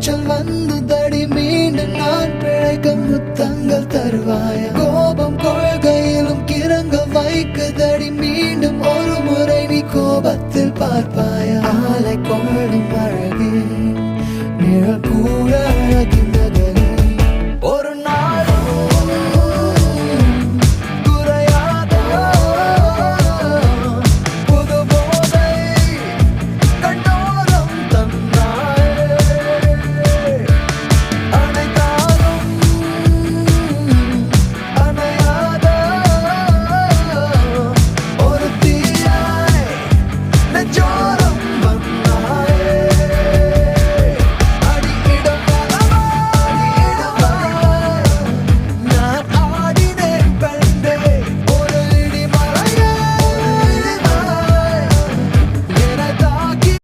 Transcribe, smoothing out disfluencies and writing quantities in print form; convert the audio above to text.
காய்ச்சல் வந்து தடி மீண்டும் நான் பிழைக்க முத்தங்கள் தருவாயா கோபம் கொள்கையிலும் கிறங்க வைக்க தடி மீண்டும் ஒரு முறை நீ கோபத்தில் பார்ப்பாயா ஆலை கொள்ளும் அழகே நிழல்